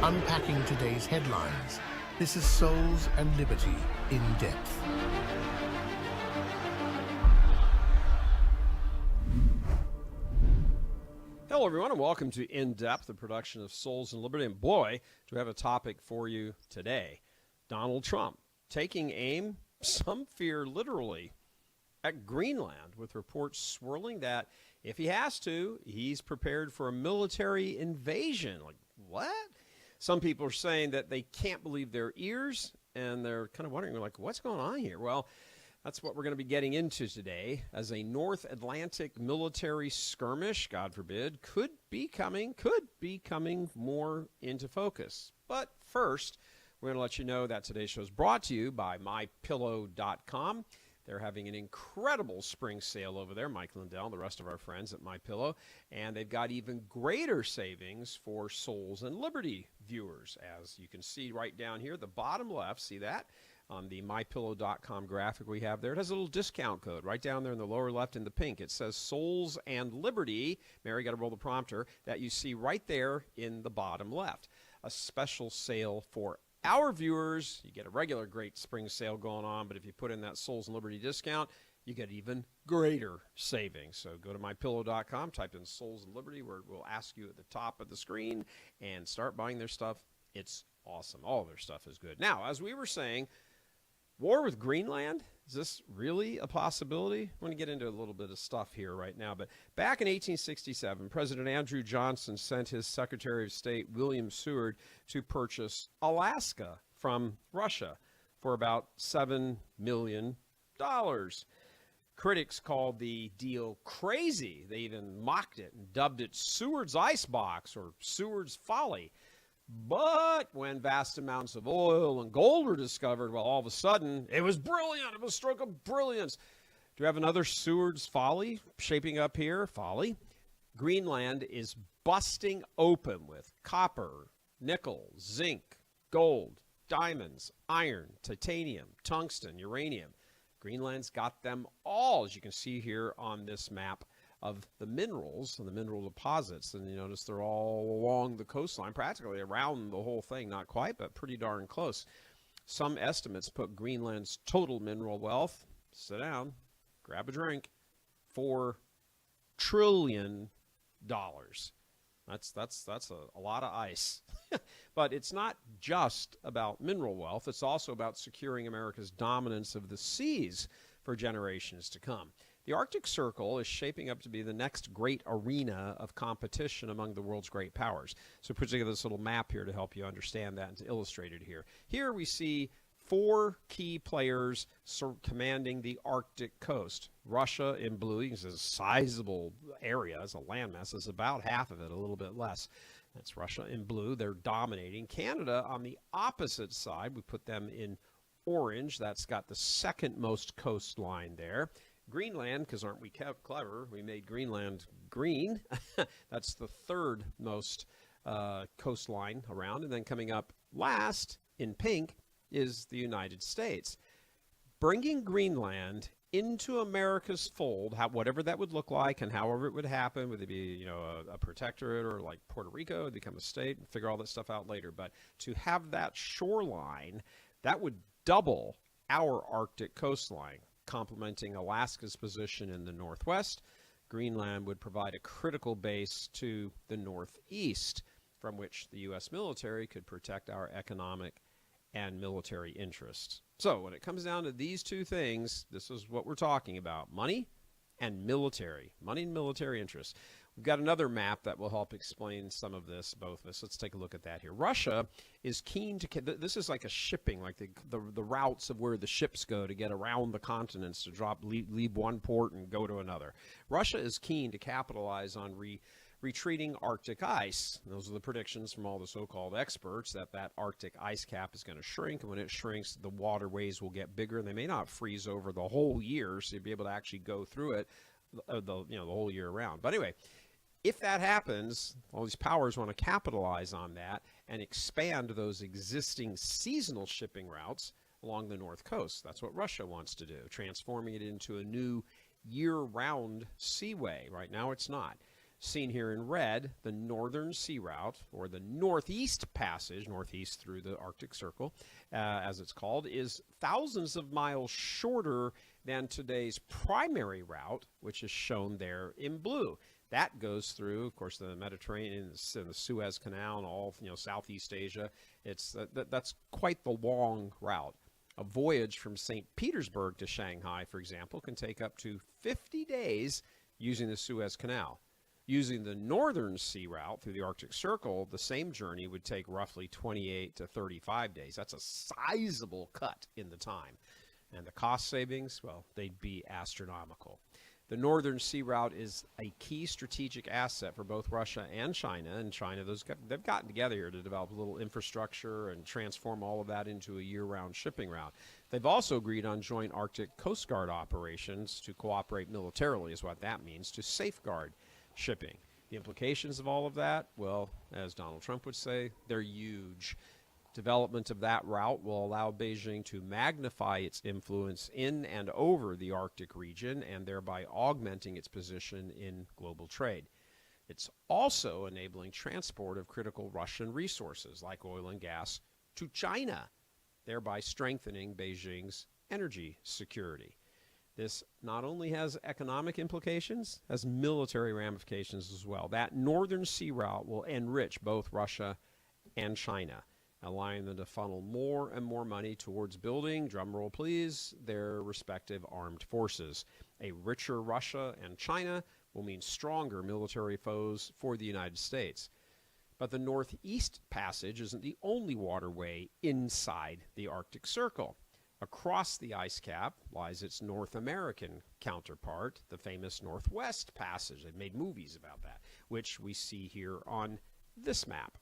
Unpacking today's headlines, this is Souls and Liberty in Depth. Hello, everyone, and welcome to In Depth, the production of Souls and Liberty. And boy, do we have a topic for you today. Donald Trump taking aim, some fear literally, at Greenland, with reports swirling that if he has to, he's prepared for a military invasion. Like, what? Some people are saying that they can't believe their ears, and they're kind of wondering, like, what's going on here? Well, that's what we're going to be getting into today, as a North Atlantic military skirmish, God forbid, could be coming more into focus. But first, we're going to let you know that today's show is brought to you by MyPillow.com. They're having an incredible spring sale over there, Mike Lindell and the rest of our friends at MyPillow, and they've got even greater savings for Souls and Liberty viewers. As you can see right down here, the bottom left, see that? On the MyPillow.com graphic we have there, it has a little discount code right down there in the lower left in the pink. It says Souls and Liberty. Mary, got to roll the prompter. That you see right there in the bottom left. A special sale for our viewers. You get a regular great spring sale going on, but if you put in that Souls and Liberty discount, you get even greater savings. So go to MyPillow.com, type in Souls and Liberty, where it will ask you at the top of the screen, and start buying their stuff. It's awesome. All of their stuff is good. Now, as we were saying, war with Greenland, is this really a possibility? I want to get into a little bit of stuff here right now, but back in 1867, President Andrew Johnson sent his Secretary of State, William Seward, to purchase Alaska from Russia for about $7 million. Critics called the deal crazy. They even mocked it and dubbed it Seward's Icebox or Seward's Folly. But when vast amounts of oil and gold were discovered, well, all of a sudden, it was brilliant. It was a stroke of brilliance. Do we have another Seward's Folly shaping up here? Folly. Greenland is busting open with copper, nickel, zinc, gold, diamonds, iron, titanium, tungsten, uranium. Greenland's got them all, as you can see here on this map of the minerals and the mineral deposits. And you notice they're all along the coastline, practically around the whole thing. Not quite, but pretty darn close. Some estimates put Greenland's total mineral wealth, sit down, grab a drink, $4 trillion. That's a lot of ice. But it's not just about mineral wealth. It's also about securing America's dominance of the seas for generations to come. The Arctic Circle is shaping up to be the next great arena of competition among the world's great powers. So put together this little map here to help you understand that and to illustrate it here. Here we see 4 key players commanding the Arctic coast. Russia in blue, you can see it's a sizable area. It's a landmass. It's about half of it, a little bit less. That's Russia in blue. They're dominating. Canada on the opposite side, we put them in orange. That's got the second most coastline there. Greenland, because aren't we clever? We made Greenland green. That's the third most coastline around. And then coming up last in pink is the United States. Bringing Greenland into America's fold, whatever that would look like and however it would happen, would it be a protectorate or like Puerto Rico, become a state, and figure all that stuff out later. But to have that shoreline, that would double our Arctic coastline. Complementing Alaska's position in the northwest, Greenland would provide a critical base to the northeast, from which the U.S. military could protect our economic and military interests. So when it comes down to these two things, this is what we're talking about: money and military interests. We've got another map that will help explain some of this, both of us. Let's take a look at that here. Russia is keen to, this is like a shipping, like the routes of where the ships go to get around the continents to leave one port and go to another. Russia is keen to capitalize on retreating Arctic ice. Those are the predictions from all the so-called experts, that Arctic ice cap is going to shrink, and when it shrinks, the waterways will get bigger, and they may not freeze over the whole year, so you'll be able to actually go through it the whole year round. But anyway, if that happens, all these powers want to capitalize on that and expand those existing seasonal shipping routes along the north coast. That's what Russia wants to do, transforming it into a new year-round seaway. Right now it's not. Seen here in red, the Northern Sea Route, or the Northeast Passage, northeast through the Arctic Circle, as it's called, is thousands of miles shorter than today's primary route, which is shown there in blue. That goes through, of course, the Mediterranean and the Suez Canal and all, Southeast Asia. That's quite the long route. A voyage from St. Petersburg to Shanghai, for example, can take up to 50 days using the Suez Canal. Using the Northern Sea Route through the Arctic Circle, the same journey would take roughly 28 to 35 days. That's a sizable cut in the time. And the cost savings, well, they'd be astronomical. The Northern Sea Route is a key strategic asset for both Russia and China. And China, they've gotten together here to develop a little infrastructure and transform all of that into a year-round shipping route. They've also agreed on joint Arctic Coast Guard operations to cooperate militarily, is what that means, to safeguard shipping. The implications of all of that, well, as Donald Trump would say, they're huge. Development of that route will allow Beijing to magnify its influence in and over the Arctic region and thereby augmenting its position in global trade. It's also enabling transport of critical Russian resources like oil and gas to China, thereby strengthening Beijing's energy security. This not only has economic implications, has military ramifications as well. That Northern Sea Route will enrich both Russia and China, allowing them to funnel more and more money towards building, drumroll please, their respective armed forces. A richer Russia and China will mean stronger military foes for the United States. But the Northeast Passage isn't the only waterway inside the Arctic Circle. Across the ice cap lies its North American counterpart, the famous Northwest Passage. They've made movies about that, which we see here on this map.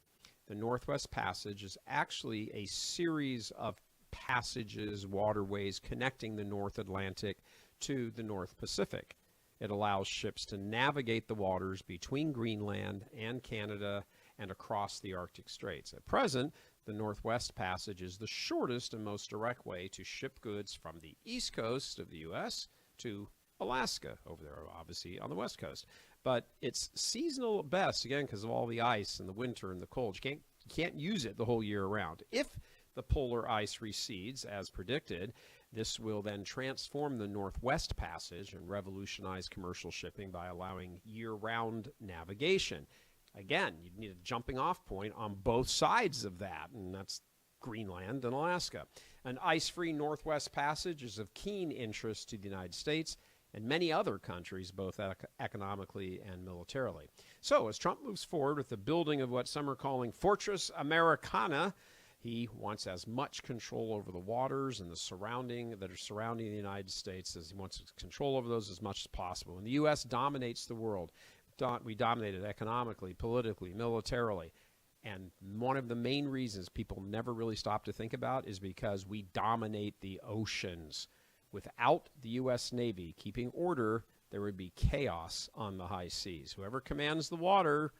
The Northwest Passage is actually a series of passages, waterways connecting the North Atlantic to the North Pacific. It allows ships to navigate the waters between Greenland and Canada and across the Arctic Straits. At present, the Northwest Passage is the shortest and most direct way to ship goods from the east coast of the U.S. to Alaska, over there, obviously, on the west coast. But it's seasonal at best, again, because of all the ice and the winter and the cold. You can't use it the whole year around. If the polar ice recedes, as predicted, this will then transform the Northwest Passage and revolutionize commercial shipping by allowing year-round navigation. Again, you need a jumping off point on both sides of that, and that's Greenland and Alaska. An ice-free Northwest Passage is of keen interest to the United States and many other countries, both economically and militarily. So as Trump moves forward with the building of what some are calling Fortress Americana, he wants as much control over the waters and the surrounding the United States as he wants control over those as much as possible. And the U.S. dominates the world. We dominate it economically, politically, militarily. And one of the main reasons people never really stop to think about is because we dominate the oceans. Without the U.S. Navy keeping order, there would be chaos on the high seas. Whoever commands the water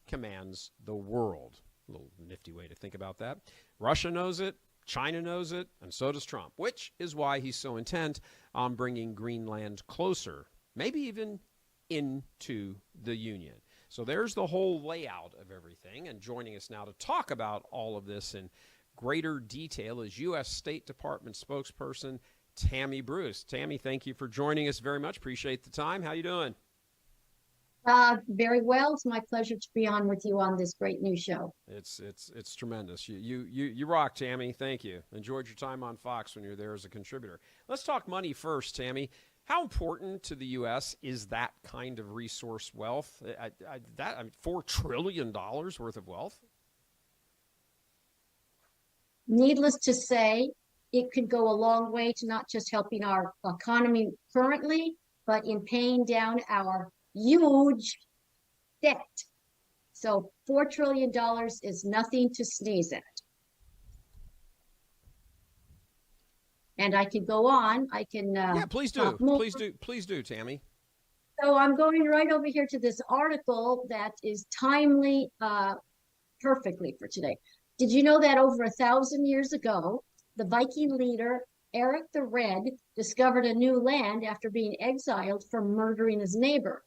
commands the world. A little nifty way to think about that. Russia knows it, China knows it, and so does Trump, which is why he's so intent on bringing Greenland closer, maybe even into the Union. So there's the whole layout of everything, and joining us now to talk about all of this in greater detail is U.S. State Department spokesperson Tammy Bruce. Tammy, thank you for joining us very much. Appreciate the time. How you doing? Very well. It's my pleasure to be on with you on this great new show. It's tremendous. You rock, Tammy. Thank you. Enjoyed your time on Fox when you were there as a contributor. Let's talk money first, Tammy. How important to the U.S. is that kind of resource wealth? $4 trillion worth of wealth? Needless to say, it could go a long way to not just helping our economy currently, but in paying down our huge debt. So $4 trillion is nothing to sneeze at. And I can go on. I can. Yeah, please do. Please do, Tammy. So I'm going right over here to this article that is timely, perfectly for today. Did you know that over 1,000 years ago, the Viking leader Eric the Red discovered a new land after being exiled for murdering his neighbor?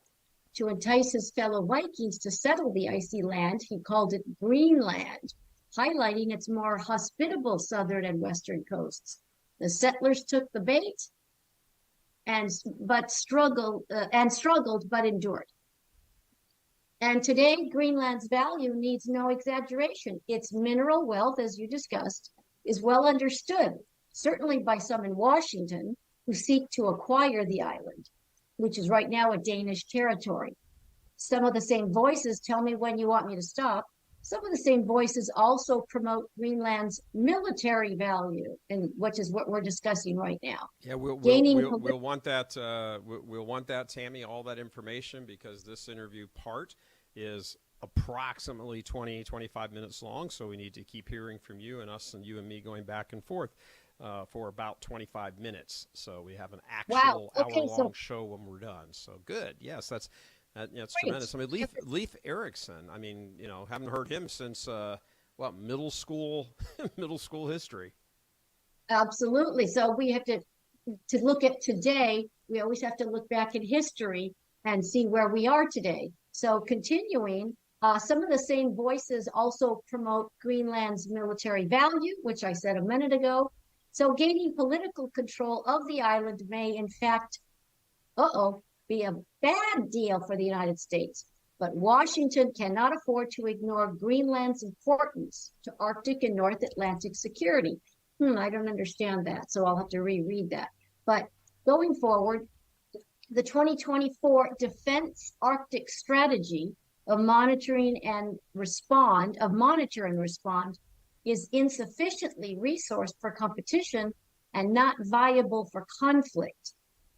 To entice his fellow Vikings to settle the icy land, he called it Greenland, highlighting its more hospitable southern and western coasts. The settlers took the bait and struggled but endured. And today, Greenland's value needs no exaggeration. Its mineral wealth, as you discussed, is well understood, certainly by some in Washington who seek to acquire the island, which is right now a Danish territory. Some of the same voices tell me when you want me to stop. Some of the same voices also promote Greenland's military value, and which is what we're discussing right now. Yeah, we'll want that. We'll want that, Tammy, all that information, because this interview part is approximately 20-25 minutes long. So we need to keep hearing from you and us and you and me going back and forth for about 25 minutes. So we have an actual hour-long show when we're done. So good. Yes, that's tremendous. I mean, Leif Erikson. I mean, haven't heard him since middle school history. Absolutely. So we have to look at today. We always have to look back in history and see where we are today. So continuing, some of the same voices also promote Greenland's military value, which I said a minute ago. So gaining political control of the island may, in fact, be a bad deal for the United States. But Washington cannot afford to ignore Greenland's importance to Arctic and North Atlantic security. I don't understand that, so I'll have to reread that. But going forward, the 2024 Defense Arctic Strategy of monitor and respond is insufficiently resourced for competition and not viable for conflict.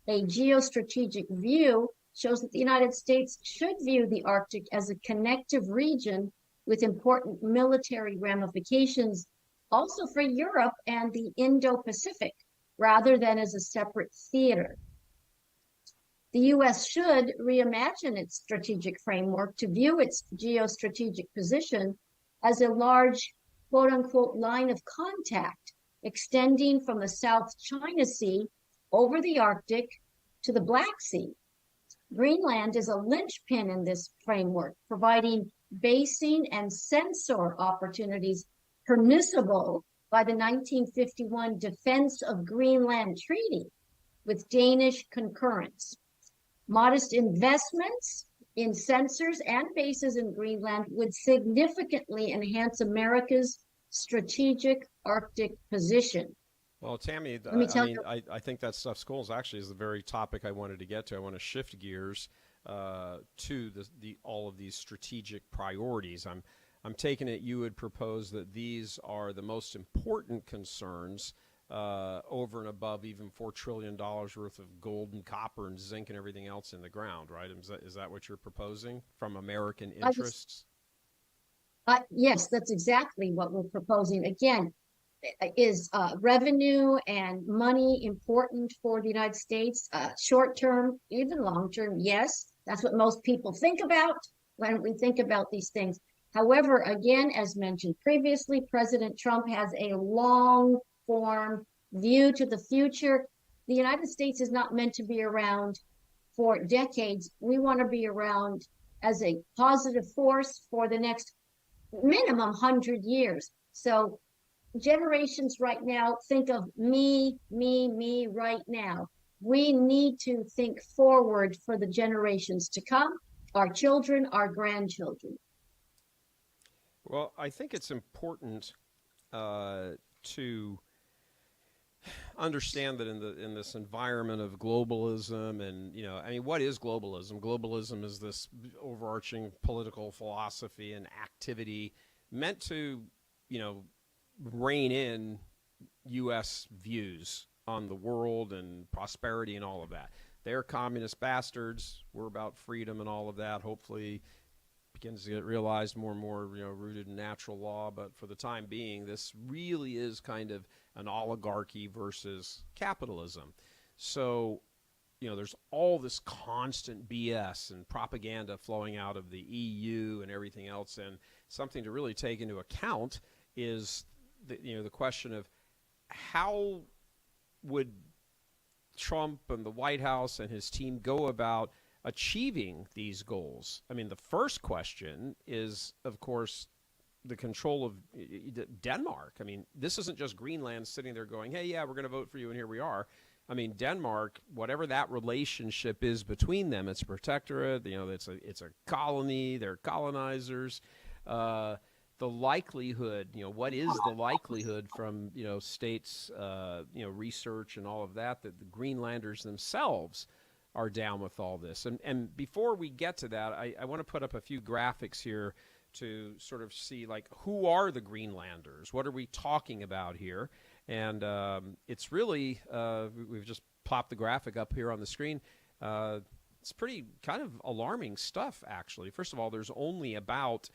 A geostrategic view shows that the United States should view the Arctic as a connective region with important military ramifications also for Europe and the Indo-Pacific, rather than as a separate theater. The U.S. should reimagine its strategic framework to view its geostrategic position as a large, quote-unquote, line of contact extending from the South China Sea over the Arctic to the Black Sea. Greenland is a linchpin in this framework, providing basing and sensor opportunities permissible by the 1951 Defense of Greenland Treaty with Danish concurrence. Modest investments in sensors and bases in Greenland would significantly enhance America's strategic Arctic position. Well, Tammy, I think that stuff schools actually is the very topic I wanted to get to. I want to shift gears to all of these strategic priorities. I'm taking it you would propose that these are the most important concerns over and above even $4 trillion worth of gold and copper and zinc and everything else in the ground, right? Is that what you're proposing from American interests? Yes, that's exactly what we're proposing. Again, is revenue and money important for the United States? Short term, even long term, yes. That's what most people think about when we think about these things. However, again, as mentioned previously, President Trump has a long-form view to the future. The United States is not meant to be around for decades. We want to be around as a positive force for the next minimum 100 years. So generations right now think of me right now. We need to think forward for the generations to come, our children, our grandchildren. Well, I think it's important to understand that in this environment of globalism, and what is globalism? Globalism is this overarching political philosophy and activity meant to, rein in U.S. views on the world and prosperity and all of that. They're communist bastards. We're about freedom and all of that. Hopefully begins to get realized more and more, rooted in natural law. But for the time being, this really is kind of an oligarchy versus capitalism. So, there's all this constant BS and propaganda flowing out of the EU and everything else. And something to really take into account is the question of how would Trump and the White House and his team go about achieving these goals? I mean, the first question is, of course, the control of Denmark. I mean, this isn't just Greenland sitting there going, hey, yeah, we're going to vote for you, and here we are. I mean, Denmark, whatever that relationship is between them, it's a protectorate, it's a colony, they're colonizers. The likelihood, what is the likelihood from, states, research and all of that the Greenlanders themselves are down with all this? And before we get to that, I want to put up a few graphics here to sort of see, like, who are the Greenlanders? What are we talking about here? And it's really, we've just plopped the graphic up here on the screen. It's pretty kind of alarming stuff, actually. First of all, there's only about,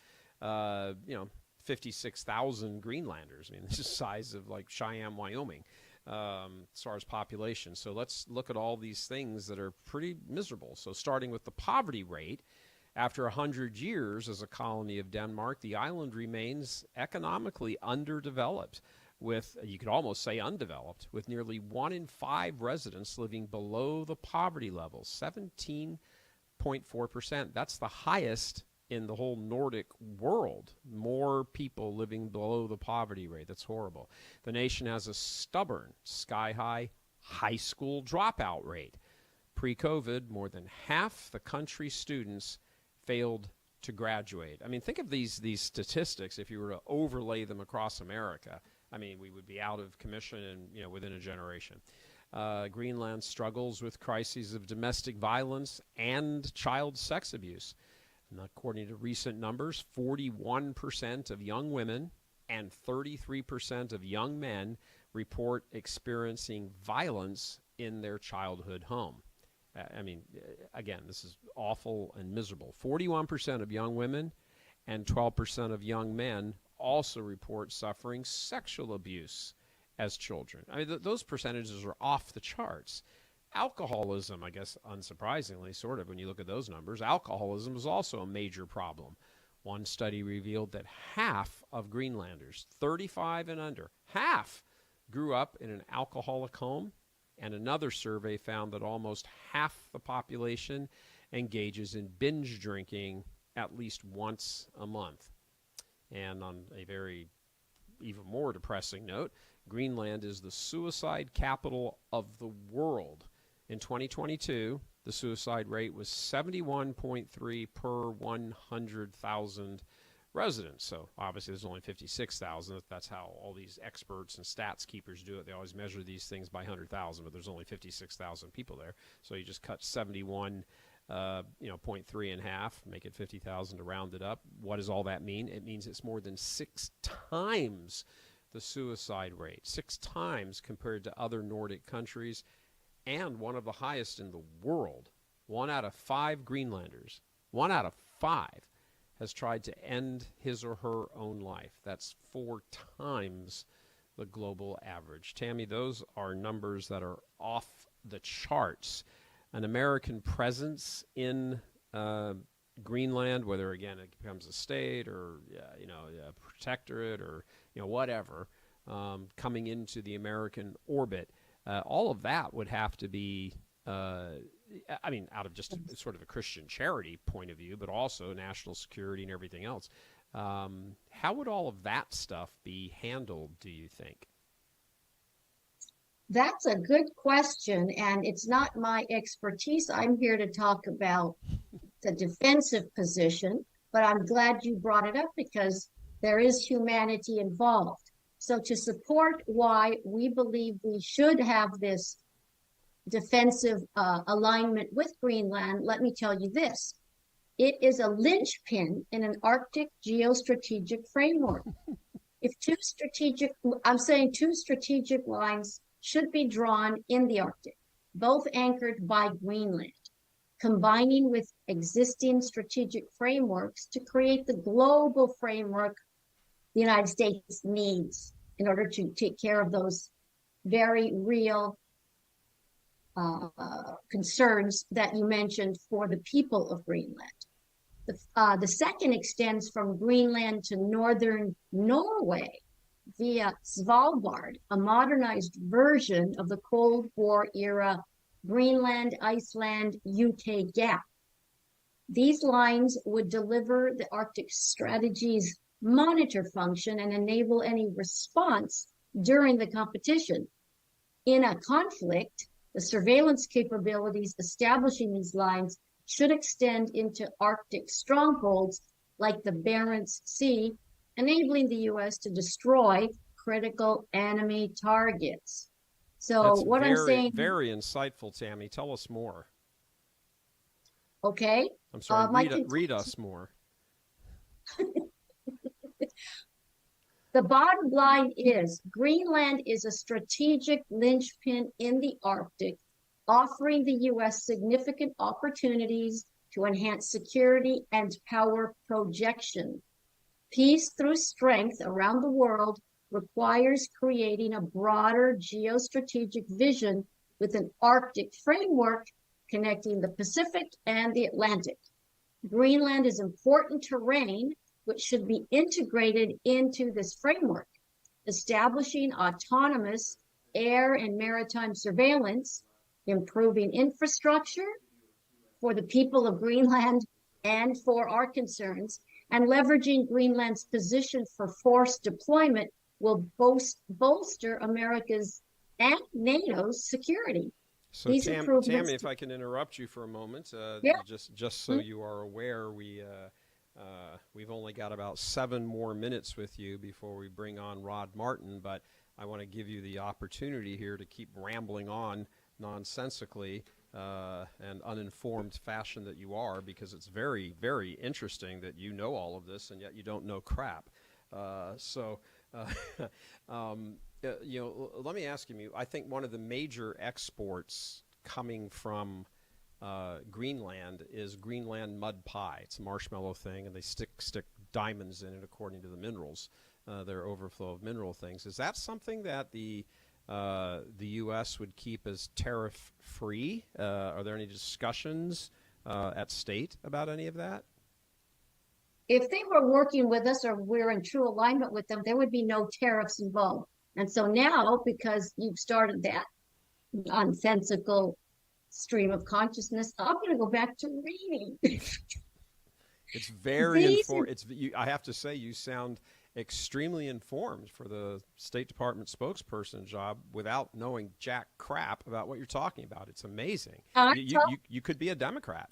56,000 Greenlanders. I mean, this is the size of like Cheyenne, Wyoming, as far as population. So let's look at all these things that are pretty miserable. So starting with the poverty rate, after 100 years as a colony of Denmark, the island remains economically underdeveloped, with, you could almost say undeveloped, with nearly 1 in 5 residents living below the poverty level, 17.4%. That's the highest in the whole Nordic world. More people living below the poverty rate. That's horrible. The nation has a stubborn, sky-high high school dropout rate. Pre-COVID, more than half the country's students failed to graduate. I mean, think of these statistics if you were to overlay them across America. I mean, we would be out of commission and, within a generation. Greenland struggles with crises of domestic violence and child sex abuse. And according to recent numbers, 41% of young women and 33% of young men report experiencing violence in their childhood home. I mean, again, this is awful and miserable. 41% of young women and 12% of young men also report suffering sexual abuse as children. I mean, those percentages are off the charts. Alcoholism, I guess, unsurprisingly, sort of, when you look at those numbers, alcoholism is also a major problem. One study revealed that half of Greenlanders, 35 and under, half grew up in an alcoholic home, and another survey found that almost half the population engages in binge drinking at least once a month. And on a very even more depressing note, Greenland is the suicide capital of the world. In 2022, the suicide rate was 71.3 per 100,000 residents. So obviously there's only 56,000. That's how all these experts and stats keepers do it. They always measure these things by 100,000, but there's only 56,000 people there. So you just cut 71 0.3 in half, make it 50,000 to round it up. What does all that mean? It means it's more than 6 times the suicide rate, 6 times compared to other Nordic countries, and one of the highest in the world. 1 out of 5 Greenlanders, 1 out of 5, has tried to end his or her own life. That's 4 times the global average. Tammy, those are numbers that are off the charts. An American presence in Greenland, whether, again, it becomes a state or, a protectorate or, whatever, coming into the American orbit, all of that would have to be, out of just sort of a Christian charity point of view, but also national security and everything else. How would all of that stuff be handled, do you think? That's a good question, and it's not my expertise. I'm here to talk about the defensive position, but I'm glad you brought it up because there is humanity involved. So to support why we believe we should have this defensive alignment with Greenland, let me tell you this. It is a linchpin in an Arctic geostrategic framework. If two strategic lines should be drawn in the Arctic, both anchored by Greenland, combining with existing strategic frameworks to create the global framework the United States needs in order to take care of those very real concerns that you mentioned for the people of Greenland. The second extends from Greenland to northern Norway via Svalbard, a modernized version of the Cold War era Greenland, Iceland, UK gap. These lines would deliver the Arctic strategy's monitor function and enable any response during the competition. In a conflict, the surveillance capabilities establishing these lines should extend into Arctic strongholds like the Barents Sea, enabling the U.S. to destroy critical enemy targets. So That's what I'm saying, very insightful, Tammy. Tell us more. okay, I'm sorry, read us more. the bottom line is Greenland is a strategic linchpin in the Arctic, offering the U.S. significant opportunities to enhance security and power projection. Peace through strength around the world requires creating a broader geostrategic vision with an Arctic framework connecting the Pacific and the Atlantic. Greenland is important terrain, which should be integrated into this framework, establishing autonomous air and maritime surveillance, improving infrastructure for the people of Greenland and for our concerns, and leveraging Greenland's position for force deployment will bolster America's and NATO's security. So, Tammy, if I can interrupt you for a moment, yeah. just so you are aware, we've only got about 7 more minutes with you before we bring on Rod Martin, but I want to give you the opportunity here to keep rambling on nonsensically and uninformed fashion that you are, because it's very, very interesting that you know all of this and yet you don't know crap. Let me ask you, I think one of the major exports coming from Greenland is Greenland mud pie. It's a marshmallow thing, and they stick diamonds in it according to the minerals, their overflow of mineral things. Is that something that the U.S. would keep as tariff-free? Are there any discussions at state about any of that? If they were working with us or we're in true alignment with them, there would be no tariffs involved. And so now, because you've started that nonsensical stream of consciousness, I'm going to go back to reading. It's very informed. I have to say, you sound extremely informed for the State Department spokesperson job without knowing jack crap about what you're talking about. It's amazing. You could be a Democrat.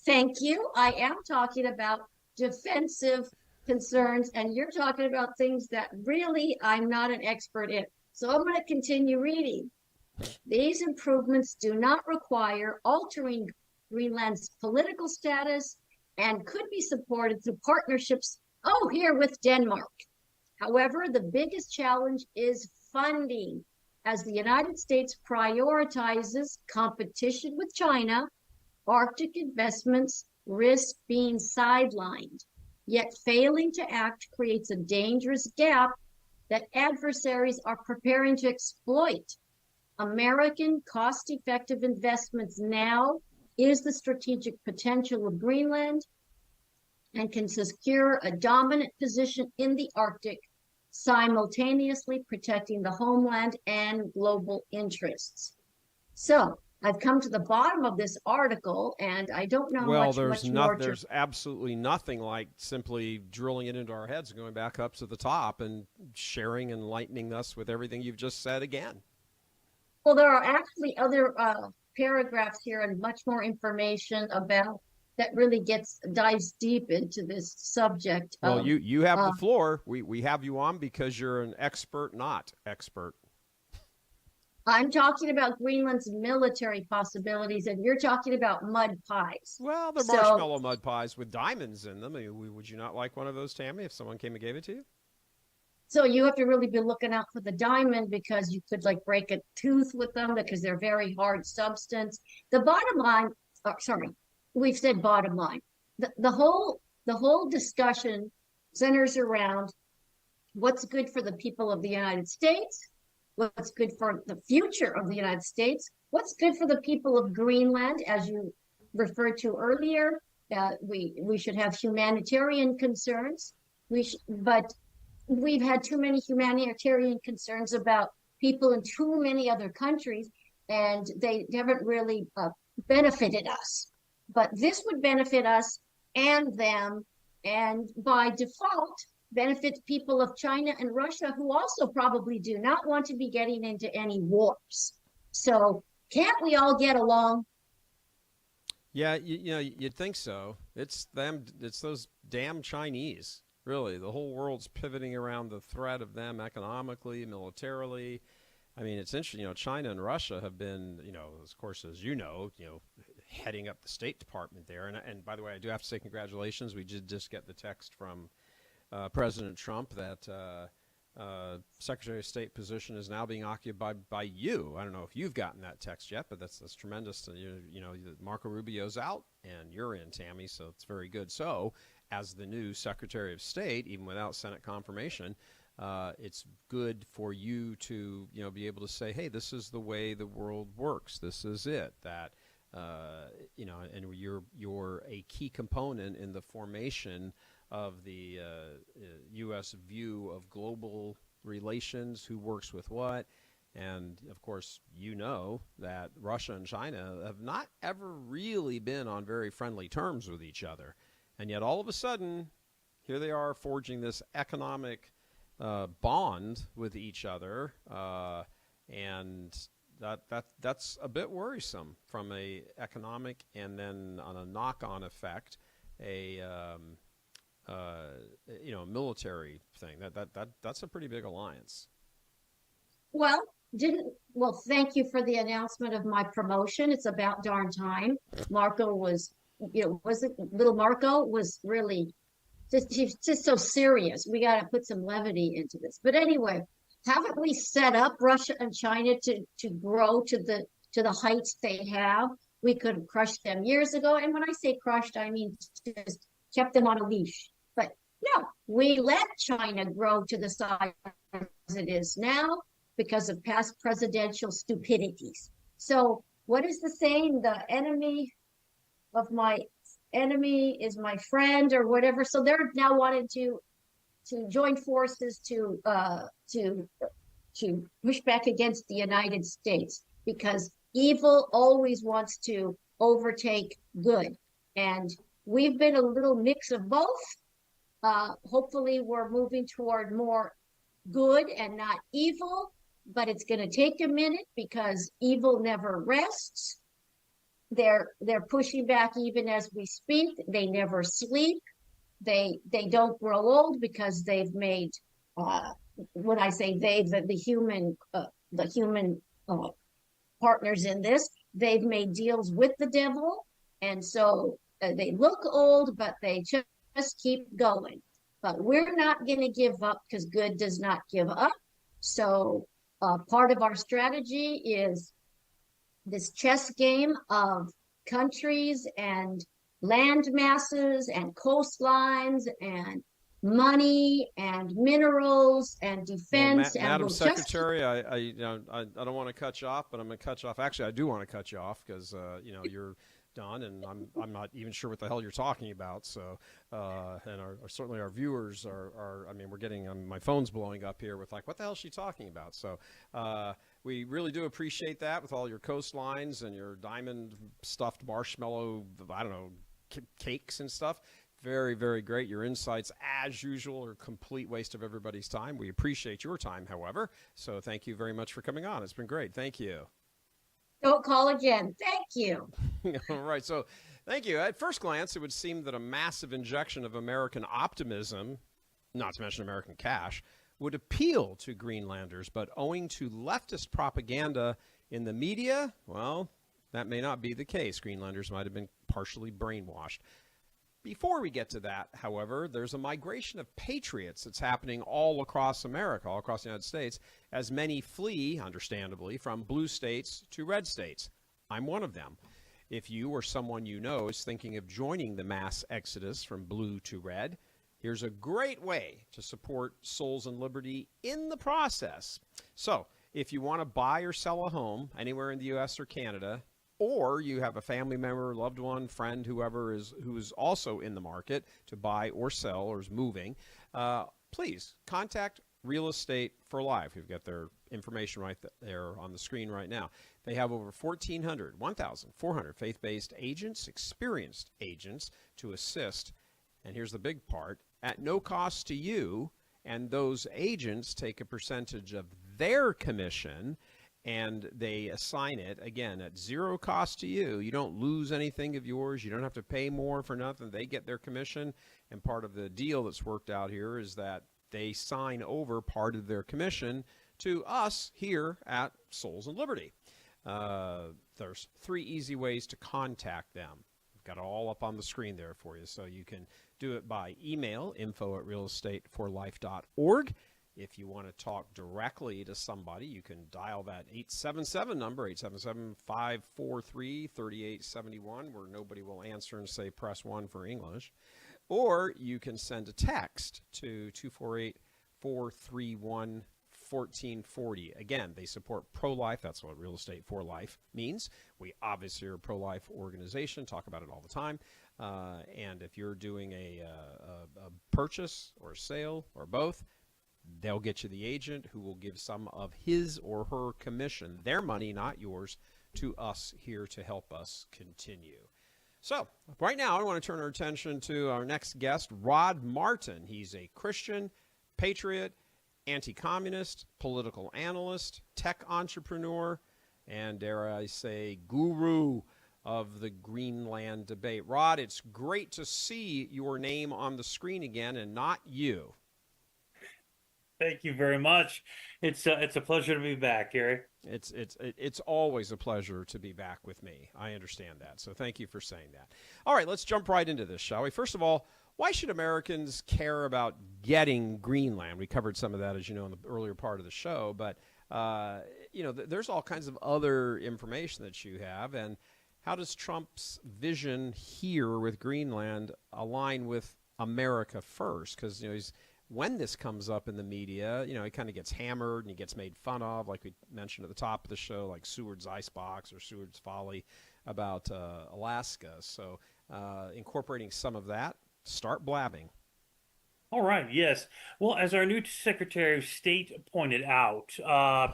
Thank you. I am talking about defensive concerns, and you're talking about things that really I'm not an expert in. So I'm going to continue reading. These improvements do not require altering Greenland's political status and could be supported through partnerships, here with Denmark. However, the biggest challenge is funding, as the United States prioritizes competition with China. Arctic investments risk being sidelined, yet failing to act creates a dangerous gap that adversaries are preparing to exploit. American cost-effective investments now is the strategic potential of Greenland and can secure a dominant position in the Arctic, simultaneously protecting the homeland and global interests. So, I've come to the bottom of this article, and I don't know much more. There's absolutely nothing like simply drilling it into our heads and going back up to the top and sharing and enlightening us with everything you've just said again. Well, there are actually other paragraphs here and much more information about that really dives deep into this subject. Well, you have the floor. We have you on because you're an expert, not expert. I'm talking about Greenland's military possibilities, and you're talking about mud pies. Well, they're marshmallow mud pies with diamonds in them. I mean, would you not like one of those, Tammy, if someone came and gave it to you? So you have to really be looking out for the diamond, because you could break a tooth with them because they're very hard substance. The bottom line, we've said bottom line. The whole discussion centers around what's good for the people of the United States, what's good for the future of the United States, what's good for the people of Greenland, as you referred to earlier. We should have humanitarian concerns. But we've had too many humanitarian concerns about people in too many other countries, and they haven't really benefited us. but this would benefit us and them, and by default, benefits people of China and Russia who also probably do not want to be getting into any wars. So can't we all get along? Yeah, you know, you'd think so. It's them. It's those damn Chinese. Really, the whole world's pivoting around the threat of them economically, militarily. I mean, it's interesting. You know, China and Russia have been, you know, of course, as you know, heading up the State Department there. And by the way, I do have to say congratulations. We did just get the text from President Trump that Secretary of State position is now being occupied by you. I don't know if you've gotten that text yet, but that's tremendous. You know, Marco Rubio's out and you're in, Tammy, so it's very good. So, as the new Secretary of State, even without Senate confirmation, it's good for you to, you know, be able to say, hey, this is the way the world works. This is it. That you know, and you're a key component in the formation of the U.S. view of global relations, who works with what. And, of course, you know that Russia and China have not ever really been on very friendly terms with each other. And yet all of a sudden, here they are forging this economic bond with each other. And that's a bit worrisome from a economic and then on a knock-on effect, you know, military thing. That's a pretty big alliance. Well, thank you for the announcement of my promotion. It's about darn time. Marco was, you know, little Marco was really he's just so serious. We got to put some levity into this. But anyway, haven't we set up Russia and China to grow to the heights they have? We could have crushed them years ago. And when I say crushed, I mean just kept them on a leash. But no, we let China grow to the size it is now because of past presidential stupidities. So what is the saying? The enemy of my enemy is my friend, or whatever. So they're now wanting to join forces to push back against the United States, because evil always wants to overtake good. And we've been a little mix of both. Hopefully we're moving toward more good and not evil, but it's going to take a minute because evil never rests. They're pushing back even as we speak. They never sleep. They don't grow old because they've made when I say they, the human partners in this, they've made deals with the devil, and so they look old, but they just keep going. But we're not going to give up because good does not give up. So part of our strategy is this chess game of countries and land masses and coastlines and money and minerals and defense. Well, Madam Secretary, I don't want to cut you off, but I'm going to cut you off. Actually, I do want to cut you off because you know, you're done, and I'm not even sure what the hell you're talking about. So, and certainly our viewers are. I mean, we're getting my phone's blowing up here with like, what the hell is she talking about? So, we really do appreciate that with all your coastlines and your diamond stuffed marshmallow, I don't know, cakes and stuff. Very, very great. Your insights, as usual, are a complete waste of everybody's time. We appreciate your time, however. So thank you very much for coming on. It's been great. Thank you. Don't call again. Thank you. All right. So thank you. At first glance, it would seem that a massive injection of American optimism, not to mention American cash, would appeal to Greenlanders. But owing to leftist propaganda in the media, well, that may not be the case. Greenlanders might have been partially brainwashed. Before we get to that, however, there's a migration of patriots that's happening all across America, all across the United States, as many flee, understandably, from blue states to red states. I'm one of them. If you or someone you know is thinking of joining the mass exodus from blue to red, here's a great way to support Souls and Liberty in the process. So, if you want to buy or sell a home anywhere in the U.S. or Canada, or you have a family member, loved one, friend, whoever who's also in the market to buy or sell or is moving, please contact Real Estate for Life. We've got their information right there on the screen right now. They have over 1,400 faith-based agents, experienced agents to assist. And here's the big part, at no cost to you. And those agents take a percentage of their commission and they assign it, again, at zero cost to you. You don't lose anything of yours. You don't have to pay more for nothing. They get their commission. And part of the deal that's worked out here is that they sign over part of their commission to us here at Souls and Liberty. There's 3 easy ways to contact them. I've got it all up on the screen there for you. So you can do it by email, info@realestateforlife.org. If you want to talk directly to somebody, you can dial that 877 number, 877-543-3871, where nobody will answer and say press 1 for English. Or you can send a text to 248-431-1440. Again, they support pro-life. That's what Real Estate for Life means. We obviously are a pro-life organization, talk about it all the time. And if you're doing a purchase or a sale or both, they'll get you the agent who will give some of his or her commission, their money, not yours, to us here to help us continue. So right now, I want to turn our attention to our next guest, Rod Martin. He's a Christian, patriot, anti-communist, political analyst, tech entrepreneur, and dare I say, guru of the Greenland debate. Rod, it's great to see your name on the screen again and not you. Thank you very much. It's a pleasure to be back, Gary. It's always a pleasure to be back with me. I understand that. So thank you for saying that. All right, let's jump right into this, shall we? First of all, why should Americans care about getting Greenland? We covered some of that, as you know, in the earlier part of the show. But, there's all kinds of other information that you have. And how does Trump's vision here with Greenland align with America first? Because, when this comes up in the media, it kind of gets hammered and he gets made fun of, like we mentioned at the top of the show, like Seward's Icebox or Seward's Folly about Alaska. So incorporating some of that, start blabbing. All right, yes. Well, as our new Secretary of State pointed out,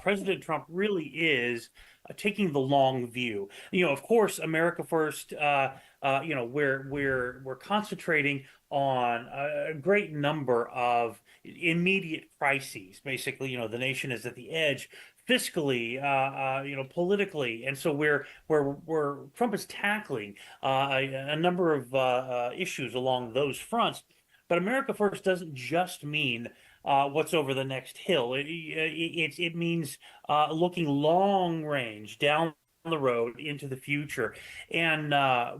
President Trump really is taking the long view. Of course, America first. We're concentrating on a great number of immediate crises. Basically, the nation is at the edge fiscally, politically, and so where Trump is tackling a number of issues along those fronts. But America first doesn't just mean what's over the next hill. It means looking long range down the road into the future. And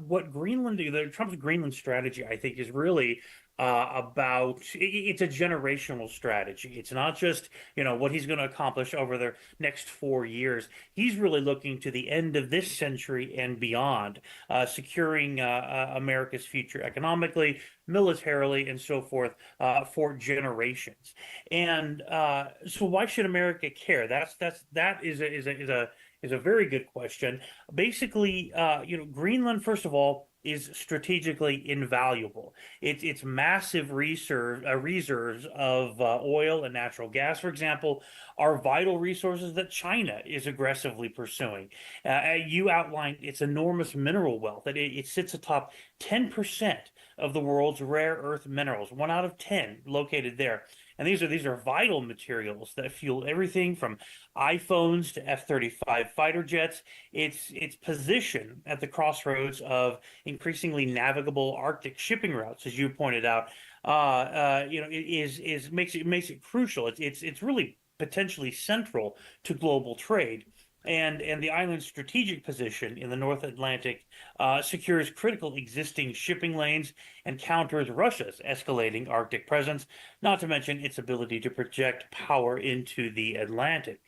what Trump's Greenland strategy, I think, is really it's a generational strategy. It's not just, what he's going to accomplish over the next 4 years. He's really looking to the end of this century and beyond, securing America's future economically, militarily, and so forth for generations. And so why should America care? That is a very good question. Basically, Greenland, first of all, is strategically invaluable. It's massive reserves of oil and natural gas, for example, are vital resources that China is aggressively pursuing. You outlined its enormous mineral wealth. It sits atop 10% of the world's rare earth minerals, 1 out of 10 located there. And these are vital materials that fuel everything from iPhones to F-35 fighter jets. Its position at the crossroads of increasingly navigable Arctic shipping routes, as you pointed out, makes it crucial. It's really potentially central to global trade. And the island's strategic position in the North Atlantic secures critical existing shipping lanes and counters Russia's escalating Arctic presence, not to mention its ability to project power into the Atlantic.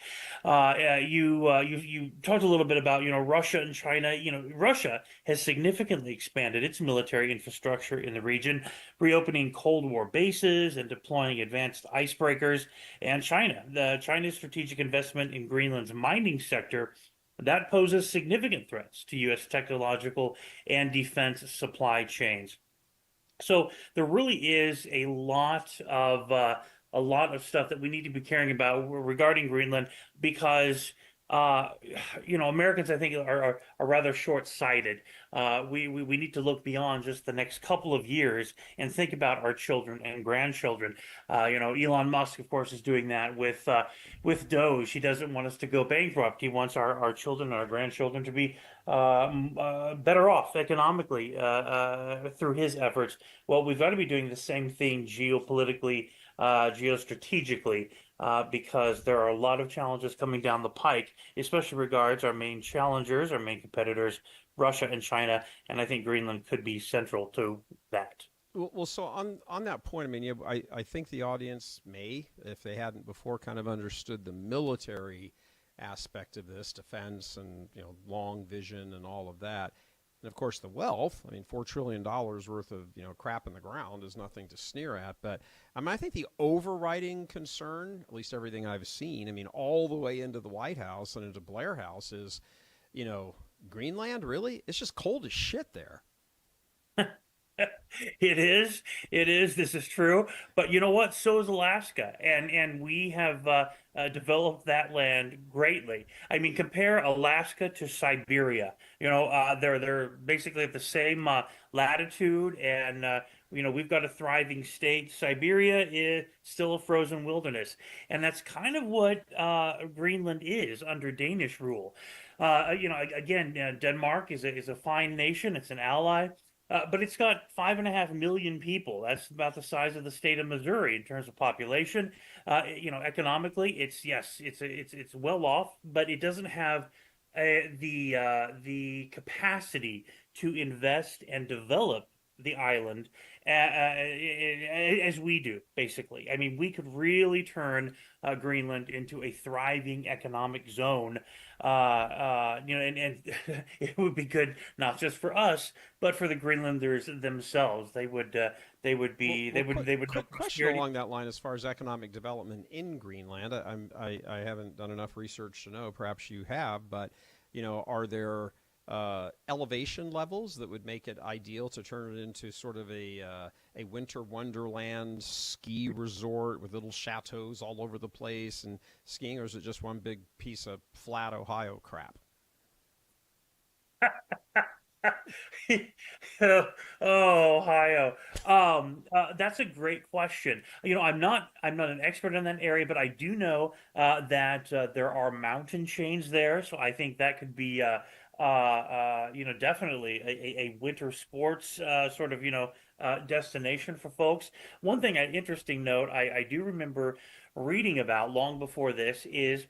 You talked a little bit about, Russia and China. Russia has significantly expanded its military infrastructure in the region, reopening Cold War bases and deploying advanced icebreakers. And China's strategic investment in Greenland's mining sector, that poses significant threats to U.S. technological and defense supply chains. So there really is a lot of stuff that we need to be caring about regarding Greenland, because uh, Americans, I think, are rather short-sighted. We need to look beyond just the next couple of years and think about our children and grandchildren. Elon Musk, of course, is doing that with Doge. He doesn't want us to go bankrupt. He wants our children and our grandchildren to be better off economically through his efforts. Well, we've got to be doing the same thing geopolitically, geostrategically, because there are a lot of challenges coming down the pike, especially regards our main challengers, our main competitors, Russia and China, and I think Greenland could be central to that. Well, so on that point, I mean, I think the audience may, if they hadn't before, kind of understood the military aspect of this, defense and long vision and all of that. And of course, the wealth. I mean, $4 trillion worth of crap in the ground is nothing to sneer at. But I mean, I think the overriding concern, at least everything I've seen, I mean, all the way into the White House and into Blair House, is, Greenland. Really, it's just cold as shit there. It is. It is. This is true. But you know what? So is Alaska, and we have developed that land greatly. I mean, compare Alaska to Siberia. They're basically at the same latitude, and we've got a thriving state. Siberia is still a frozen wilderness, and that's kind of what Greenland is under Danish rule. Again, Denmark is a fine nation. It's an ally. But it's got 5.5 million people. That's about the size of the state of Missouri in terms of population. Economically, it's well off, but it doesn't have the capacity to invest and develop the island as we do, basically. I mean, we could really turn Greenland into a thriving economic zone, and it would be good not just for us, but for the Greenlanders themselves. They would Quick question along that line, as far as economic development in Greenland. I haven't done enough research to know. Perhaps you have, but are there elevation levels that would make it ideal to turn it into sort of a winter wonderland ski resort with little chateaus all over the place and skiing, or is it just one big piece of flat Ohio crap? Oh, Ohio. That's a great question. I'm not an expert in that area, but I do know that there are mountain chains there, so I think that could be definitely a winter sports sort of destination for folks. One thing, an interesting note, I do remember reading about long before this is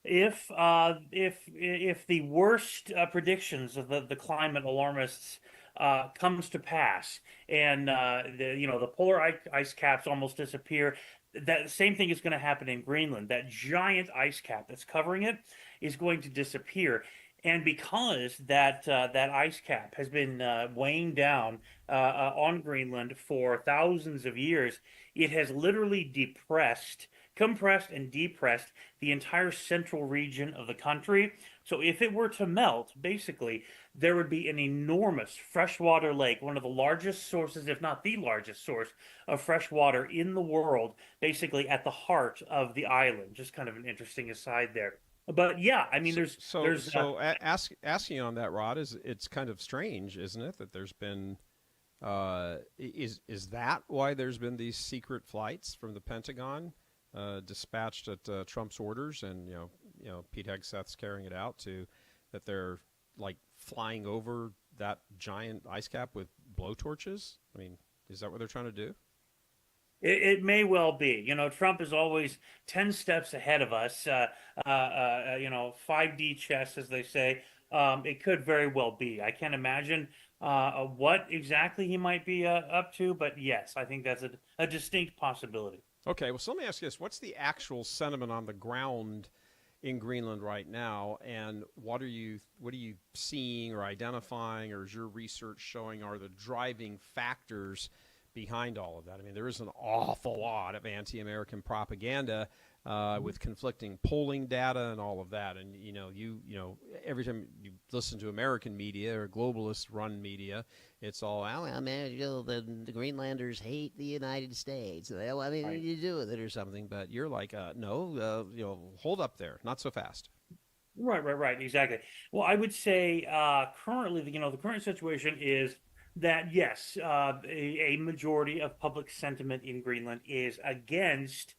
if the worst predictions of the climate alarmists comes to pass, and the polar ice caps almost disappear, that same thing is going to happen in Greenland. That giant ice cap that's covering it is going to disappear. And because that ice cap has been weighing down on Greenland for thousands of years, it has literally compressed and depressed the entire central region of the country. So if it were to melt, basically, there would be an enormous freshwater lake, one of the largest sources, if not the largest source, of fresh water in the world, basically at the heart of the island. Just kind of an interesting aside there. But yeah, I mean, Asking on that, Rod, it's kind of strange, isn't it, that there's been is that why there's been these secret flights from the Pentagon dispatched at Trump's orders, and Pete Hegseth's carrying it out, to that they're like flying over that giant ice cap with blowtorches? I mean, is that what they're trying to do? It may well be. Trump is always 10 steps ahead of us. 5D chess, as they say. It could very well be. I can't imagine what exactly he might be up to, but yes, I think that's a distinct possibility. Okay, well, so let me ask you this. What's the actual sentiment on the ground in Greenland right now, and what are you seeing or identifying, or is your research showing are the driving factors behind all of that? I mean, there is an awful lot of anti-American propaganda with conflicting polling data and all of that. And every time you listen to American media or globalist-run media, it's all, well, man, the Greenlanders hate the United States. Well, I mean, you do with it or something. But you're like, no, hold up there, not so fast. Right, exactly. Well, I would say currently, the current situation is that yes, a majority of public sentiment in Greenland is against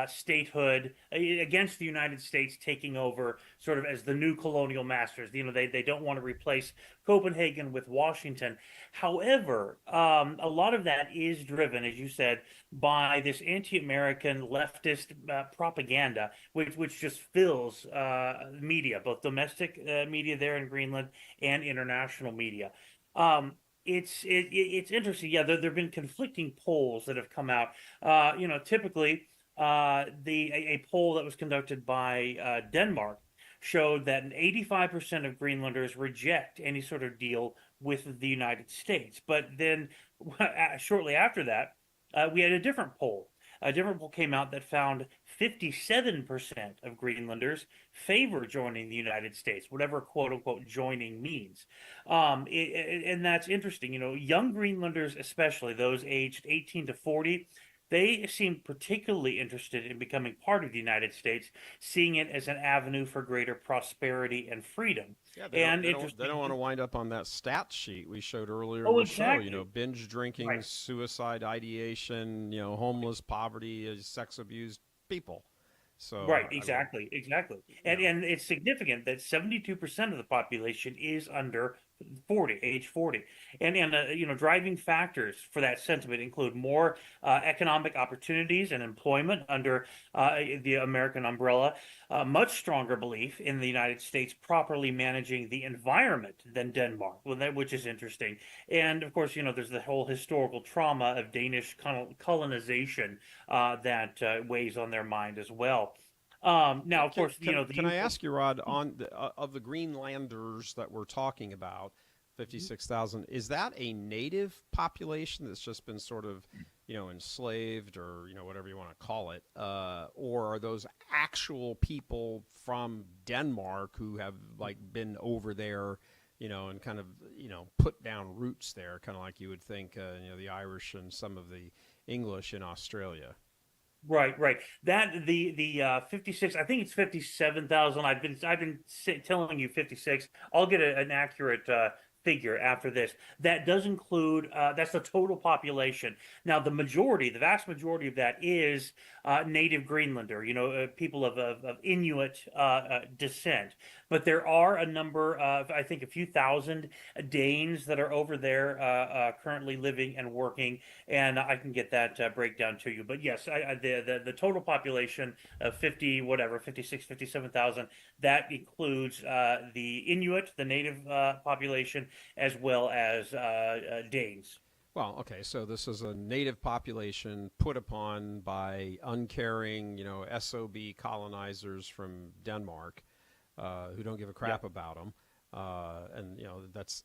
statehood, against the United States taking over sort of as the new colonial masters. They don't want to replace Copenhagen with Washington. However, a lot of that is driven, as you said, by this anti-American leftist propaganda, which just fills media, both domestic media there in Greenland and international media. Um, it's interesting. Yeah, there have been conflicting polls that have come out. Typically, a poll that was conducted by Denmark showed that 85% of Greenlanders reject any sort of deal with the United States. But then, shortly after that, we had a different poll. A different poll came out that found 57% of Greenlanders favor joining the United States, whatever quote unquote joining means. And that's interesting. Young Greenlanders, especially those aged 18 to 40, they seem particularly interested in becoming part of the United States, seeing it as an avenue for greater prosperity and freedom. Yeah, And they don't want to interesting. wind up on that stat sheet we showed earlier in Oh, the show. exactly. Binge drinking, Right. suicide ideation, homeless, poverty, sex abused people. So Right, I mean, exactly. you And know, and it's significant that 72% of the population is under 40, age 40. And driving factors for that sentiment include more economic opportunities and employment under the American umbrella, much stronger belief in the United States properly managing the environment than Denmark, which is interesting. And of course, there's the whole historical trauma of Danish colonization that weighs on their mind as well. Now, of course, the can I usual. ask you, Rod, on of the Greenlanders that we're talking about, 56,000, is that a native population that's just been sort of, enslaved or, whatever you want to call it? Or are those actual people from Denmark who have like been over there, and kind of, put down roots there, kind of like you would think, the Irish and some of the English in Australia? Right. That the 56. I think it's 57,000. I've been telling you 56. I'll get an accurate figure after this. That does include that's the total population. Now, the vast majority of that is native Greenlander. People of Inuit descent. But there are a number of, I think, a few thousand Danes that are over there currently living and working, and I can get that breakdown to you. But yes, the total population of 50 whatever 56, 57,000, that includes the Inuit, the native population, as well as Danes. Well, okay, so this is a native population put upon by uncaring, SOB colonizers from Denmark who don't give a Yeah. crap about them. And, that's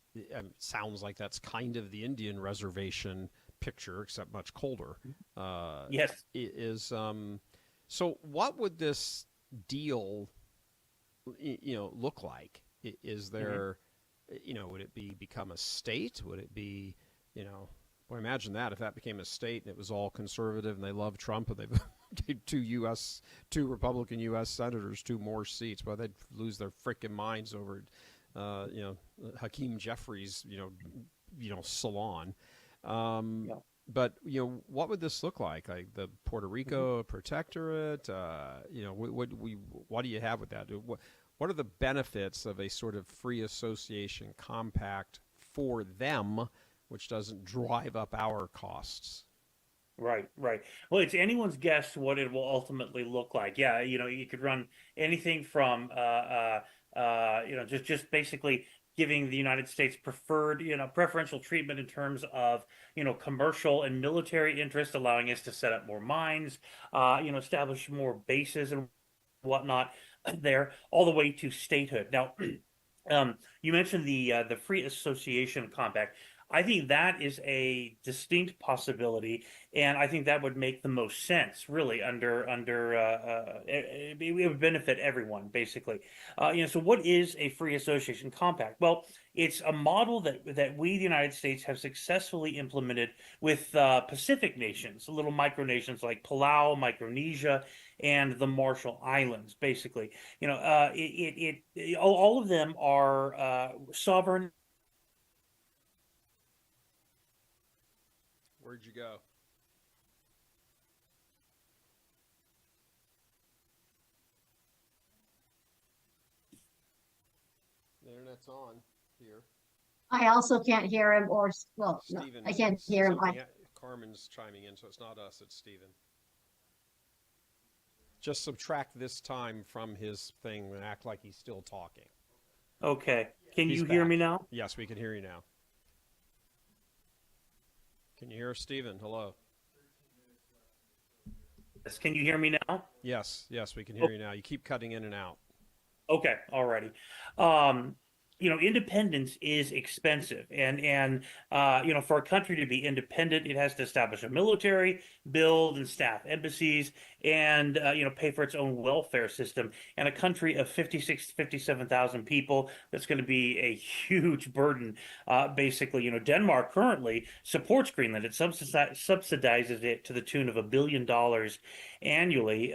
sounds like that's kind of the Indian reservation picture, except much colder. Yes. Is So what would this deal, look like? Is Hmm. there, would it become a state? Would it be, well, imagine that if that became a state and it was all conservative and they love Trump and they've gave two Republican U.S. senators two more seats, well, they'd lose their freaking minds over, Hakeem Jeffries, salon. Um, Yeah. but what would this look like? Like the Puerto Mhm. Rico protectorate? What do you have with that? What are the benefits of a sort of free association compact for them, which doesn't drive up our costs? Right. Well, it's anyone's guess what it will ultimately look like. Yeah, you could run anything from just basically giving the United States preferential treatment in terms of, commercial and military interest, allowing us to set up more mines, establish more bases and whatnot there, all the way to statehood. Now, you mentioned the free association compact. I think that is a distinct possibility, and I think that would make the most sense, really. It would benefit everyone, basically. So what is a free association compact? Well, it's a model that we, the United States, have successfully implemented with Pacific nations, little micronations like Palau, Micronesia, and the Marshall Islands. Basically, all of them are sovereign. Where'd you go? The internet's on here. I also can't hear him, or, well, no, Stephen, I can't hear him. Carmen's chiming in, so it's not us, it's Stephen. Just subtract this time from his thing and act like he's still talking. Okay. Can He's you hear back. me now? Yes, we can hear you now. Can you hear us, Stephen? Hello. Yes. Can you hear me now? Yes, we can hear you now. You keep cutting in and out. Okay, alrighty. Independence is expensive, and for a country to be independent, it has to establish a military, build and staff embassies, and pay for its own welfare system. And a country of 56, 57,000 people, that's going to be a huge burden. Basically, Denmark currently supports Greenland. It subsidizes it to the tune of $1 billion annually.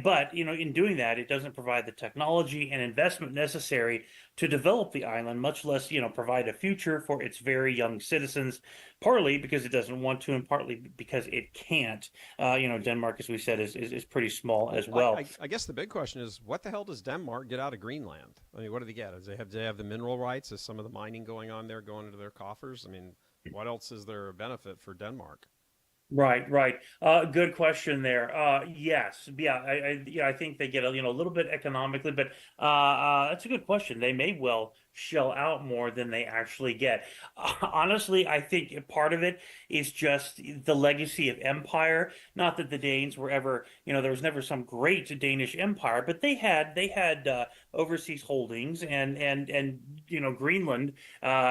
But in doing that, it doesn't provide the technology and investment necessary to develop the island, much less, provide a future for its very young citizens, partly because it doesn't want to, and partly because it can't. Denmark, as we said, is pretty small as well. I guess the big question is, what the hell does Denmark get out of Greenland? I mean, what do they get? Do they have the mineral rights? Is some of the mining going on there going into their coffers? I mean, what else is there a benefit for Denmark? Right. Good question there. Yes, yeah, I think they get a little bit economically, but that's a good question. They may well shell out more than they actually get. Honestly, I think part of it is just the legacy of empire. Not that the Danes were ever, there was never some great Danish empire, but they had overseas holdings, and Greenland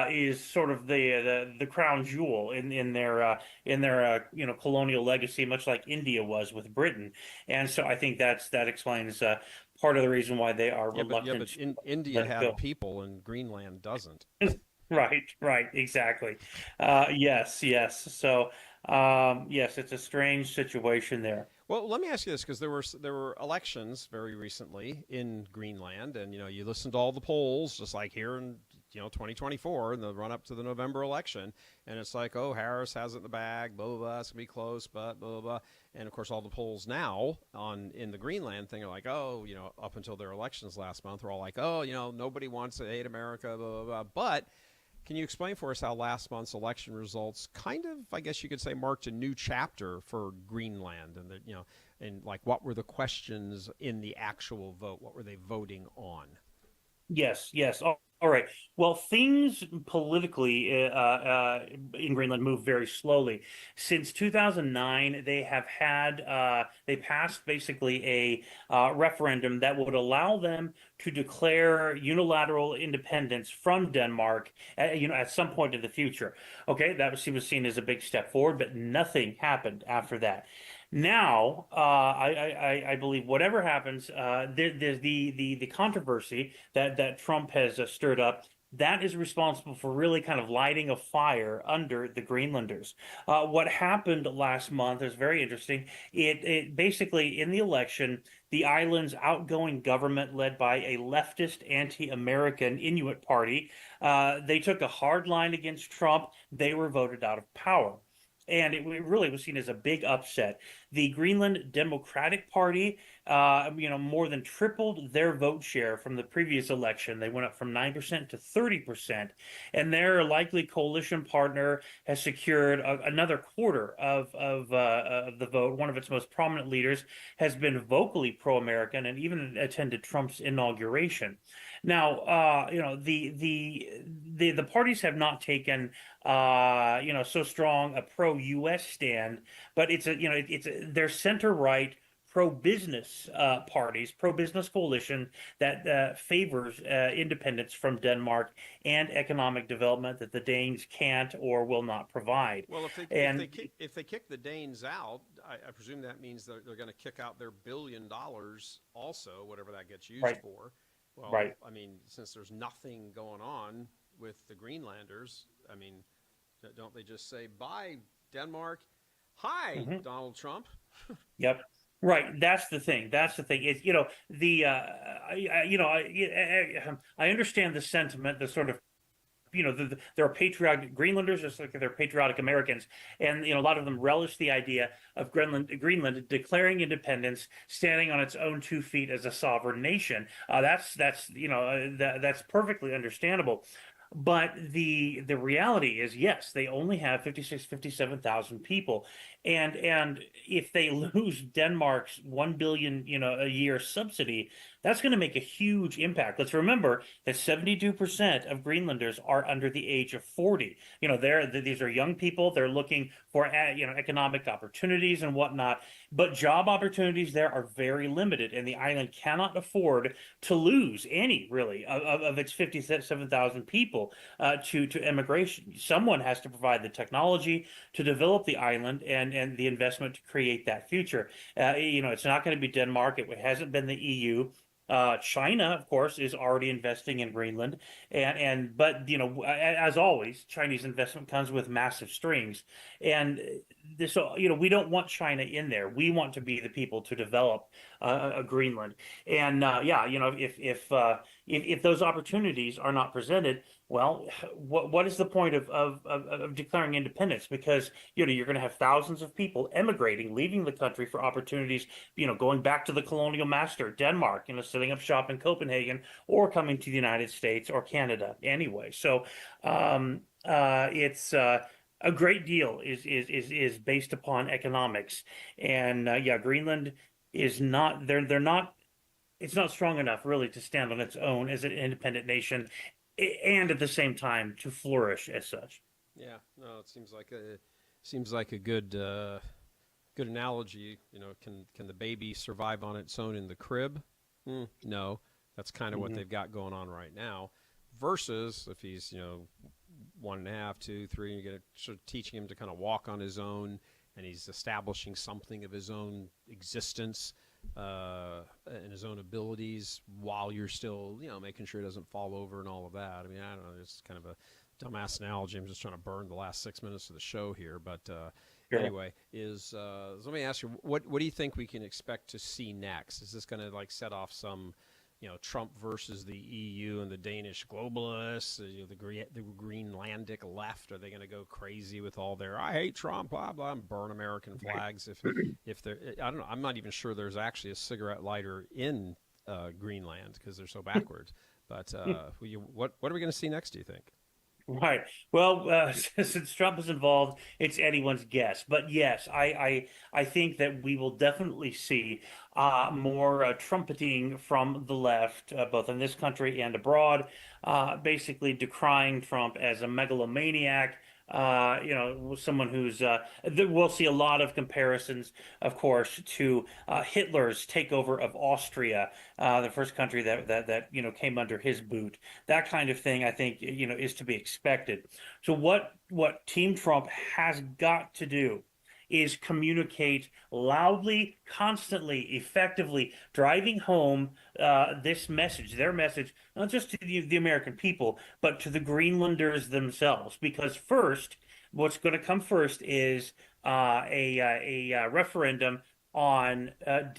is sort of the crown jewel in their colonial legacy, much like India was with Britain. And so I think that explains part of the reason why they are reluctant. India had people and Greenland doesn't. Right, exactly. Yes. So yes, it's a strange situation there. Well, let me ask you this, because there were elections very recently in Greenland, and you listen to all the polls, just like here in 2024, in the run up to the November election, and it's like, oh, Harris has it in the bag, blah blah blah, it's gonna be close, but blah blah blah, and of course all the polls now in the Greenland thing are like, oh, up until their elections last month, we're all like, oh, nobody wants to hate America, blah blah blah, but can you explain for us how last month's election results kind of, I guess you could say, marked a new chapter for Greenland, and and like, what were the questions in the actual vote? What were they voting on? Yes. All right. Well, things politically in Greenland move very slowly. Since 2009, they passed basically a referendum that would allow them to declare unilateral independence from Denmark, at some point in the future. Okay, that was seen as a big step forward, but nothing happened after that. Now, I believe whatever happens, there's the controversy that Trump has stirred up. That is responsible for really kind of lighting a fire under the Greenlanders. What happened last month is very interesting. It basically, in the election, the island's outgoing government, led by a leftist, anti-American Inuit party, they took a hard line against Trump. They were voted out of power. And it really was seen as a big upset. The Greenland Democratic Party, more than tripled their vote share from the previous election. They went up from 9% to 30%. And their likely coalition partner has secured another quarter of the vote. One of its most prominent leaders has been vocally pro-American and even attended Trump's inauguration. Now, the parties have not taken so strong a pro-U.S. stand, but they're center right, pro-business parties, pro-business coalition that favors independence from Denmark and economic development that the Danes can't or will not provide. Well, if And they kick the Danes out, I presume that means they're going to kick out their $1 billion also, whatever that gets used right, for. Well, right. I mean, since there's nothing going on with the Greenlanders, I mean, don't they just say bye, Denmark? Hi, Hmm. Donald Trump. Yep. Right. That's the thing. That's the thing. It's, I understand the sentiment, the sort of, there are patriotic Greenlanders, just like there are patriotic Americans, and a lot of them relish the idea of Greenland declaring independence, standing on its own 2 feet as a sovereign nation. That's perfectly understandable. But the reality is, yes, they only have 57,000 people, and if they lose Denmark's 1 billion a year subsidy, that's going to make a huge impact. Let's remember that 72% of Greenlanders are under the age of 40. These are young people. They're looking for economic opportunities and whatnot, but job opportunities there are very limited, and the island cannot afford to lose any really of its 57,000 people to immigration. Someone has to provide the technology to develop the island and the investment to create that future. It's not going to be Denmark. It hasn't been the EU. China, of course, is already investing in Greenland, but as always, Chinese investment comes with massive strings, and we don't want China in there. We want to be the people to develop Greenland, and yeah, if those opportunities are not presented, well, what is the point of declaring independence? Because you're going to have thousands of people emigrating, leaving the country for opportunities, going back to the colonial master, Denmark, setting up shop in Copenhagen, or coming to the United States or Canada anyway. So it's a great deal is based upon economics, and yeah, Greenland is not they're not it's not strong enough really to stand on its own as an independent nation and at the same time to flourish as such. Yeah, no, it seems like a good analogy. Can the baby survive on its own in the crib? No, that's kind of what Hmm. they've got going on right now. Versus if he's 1.5, 2, 3, and you're going to sort of teaching him to kind of walk on his own, and he's establishing something of his own existence and his own abilities while you're still making sure he doesn't fall over and all of that. I mean, I don't know. It's kind of a dumbass analogy. I'm just trying to burn the last 6 minutes of the show here, but Sure. anyway, let me ask you, what do you think we can expect to see next? Is this going to set off some Trump versus the EU and the Danish globalists, the Greenlandic left? Are they going to go crazy with all their "I hate Trump," blah blah, and burn American flags? If they're, I don't know. I'm not even sure there's actually a cigarette lighter in Greenland because they're so backwards. But what are we going to see next? Do you think? Right. Well, since Trump is involved, it's anyone's guess. But yes, I think that we will definitely see more trumpeting from the left, both in this country and abroad, basically decrying Trump as a megalomaniac. Someone who's we'll see a lot of comparisons, of course, to Hitler's takeover of Austria, the first country that came under his boot. That kind of thing, I think, is to be expected. So what Team Trump has got to do is communicate loudly, constantly, effectively, driving home this message, their message, not just to the American people, but to the Greenlanders themselves. Because first, what's going to come first is a referendum on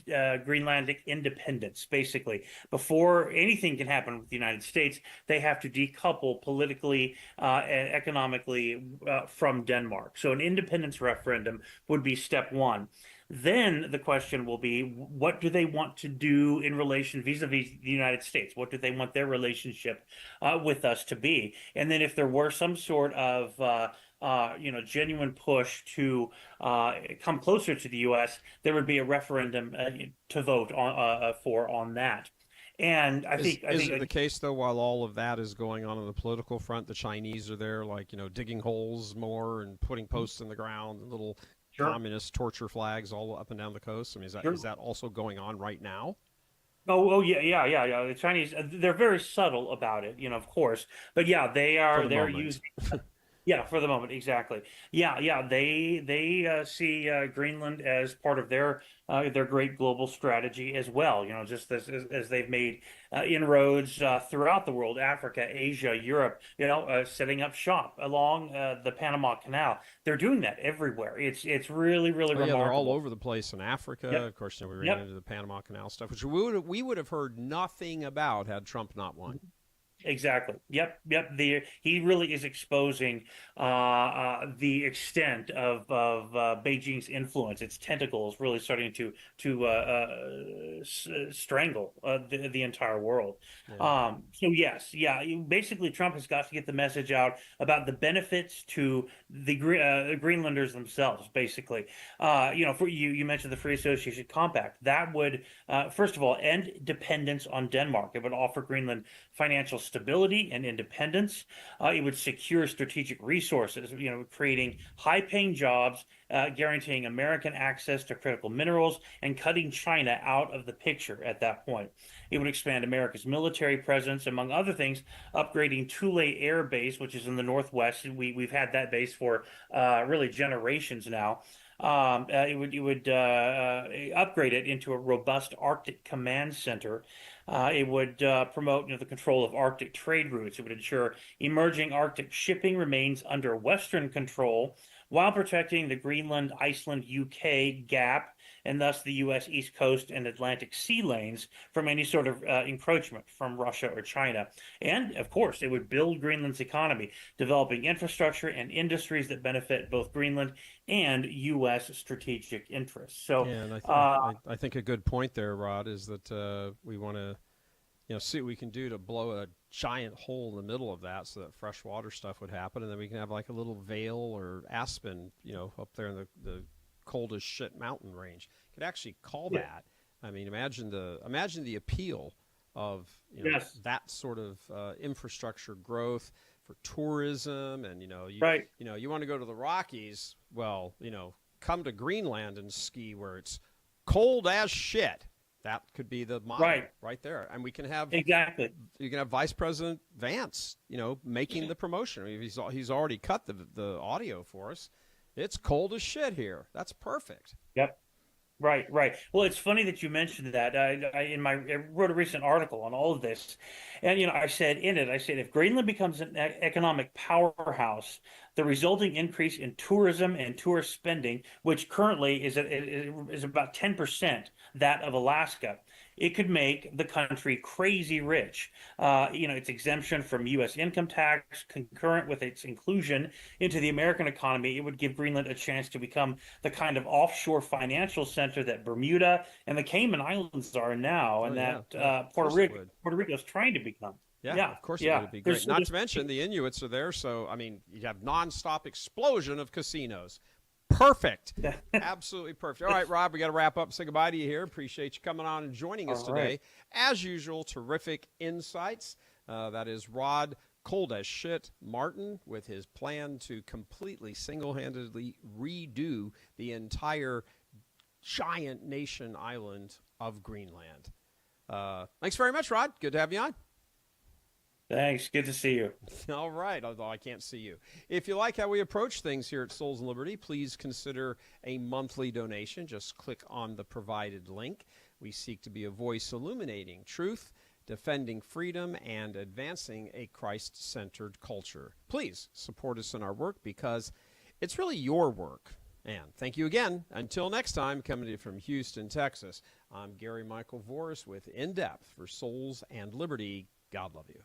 Greenlandic independence, basically. Before anything can happen with the United States, they have to decouple politically and economically from Denmark. So an independence referendum would be step one. Then the question will be, what do they want to do in relation vis-a-vis the United States? What do they want their relationship with us to be? And then if there were some sort of genuine push to come closer to the U.S., there would be a referendum to vote on that. And Is it the case though, while all of that is going on the political front, the Chinese are there, digging holes more and putting posts in the ground and little Sure. communist torture flags all up and down the coast? I mean, Sure. is that also going on right now? Oh, yeah, yeah. The Chinese, they're very subtle about it, of course. But yeah, For the they're moment. using. Yeah, for the moment, exactly. Yeah. They see Greenland as part of their great global strategy as well. Just as they've made inroads throughout the world, Africa, Asia, Europe. Setting up shop along the Panama Canal. They're doing that everywhere. It's really, really Oh yeah, they're all remarkable. over the place in Africa. Yep. Of course, we ran Yep. into the Panama Canal stuff, which we would have heard nothing about had Trump not won. Exactly. Yep. He really is exposing the extent of Beijing's influence. Its tentacles really starting to strangle the entire world. Yeah. So yes, yeah. Basically, Trump has got to get the message out about the benefits to the Greenlanders themselves. Basically, for you mentioned the Free Association Compact. That would first of all end dependence on Denmark. It would offer Greenland financial stability and independence. It would secure strategic resources, creating high-paying jobs, guaranteeing American access to critical minerals, and cutting China out of the picture at that point. It would expand America's military presence, among other things, upgrading Thule Air Base, which is in the Northwest. We've had that base for really generations now. It would upgrade it into a robust Arctic command center. It would promote the control of Arctic trade routes. It would ensure emerging Arctic shipping remains under Western control while protecting the Greenland, Iceland, UK gap, and thus the U.S. East Coast and Atlantic sea lanes from any sort of encroachment from Russia or China. And, of course, it would build Greenland's economy, developing infrastructure and industries that benefit both Greenland and U.S. strategic interests. So, Yeah, and I think a good point there, Rod, is that we want to see what we can do to blow a giant hole in the middle of that so that freshwater stuff would happen, and then we can have like a little vale or aspen, up there in the coldest shit mountain range. Could actually call that. I mean, imagine the appeal of yes. that sort of infrastructure growth for tourism, and Right. you want to go to the Rockies. Well, come to Greenland and ski where it's cold as shit. That could be the model right there, and we can have Exactly. You can have Vice President Vance, making the promotion. I mean, he's already cut the audio for us. It's cold as shit here. That's perfect. Yep. Right. Well, it's funny that you mentioned that. I wrote a recent article on all of this, and I said if Greenland becomes an economic powerhouse, the resulting increase in tourism and tourist spending, which currently is about 10% that of Alaska, it could make the country crazy rich. Its exemption from U.S. income tax, concurrent with its inclusion into the American economy, it would give Greenland a chance to become the kind of offshore financial center that Bermuda and the Cayman Islands are now, and that Puerto Rico is trying to become. Yeah, of course it would be great. Not to mention the Inuits are there, so I mean, you have nonstop explosion of casinos. Perfect. Absolutely perfect. All right, Rob, we got to wrap up and say goodbye to you here. Appreciate you coming on and joining us today. Right. As usual, terrific insights. That is Rod Cold as Shit Martin with his plan to completely single-handedly redo the entire giant nation island of Greenland. Thanks very much, Rod. Good to have you on. Thanks. Good to see you. All right, although I can't see you. If you like how we approach things here at Souls and Liberty, please consider a monthly donation. Just click on the provided link. We seek to be a voice illuminating truth, defending freedom, and advancing a Christ-centered culture. Please support us in our work because it's really your work. And thank you again. Until next time, coming to you from Houston, Texas, I'm Gary Michael Voris with In Depth for Souls and Liberty. God love you.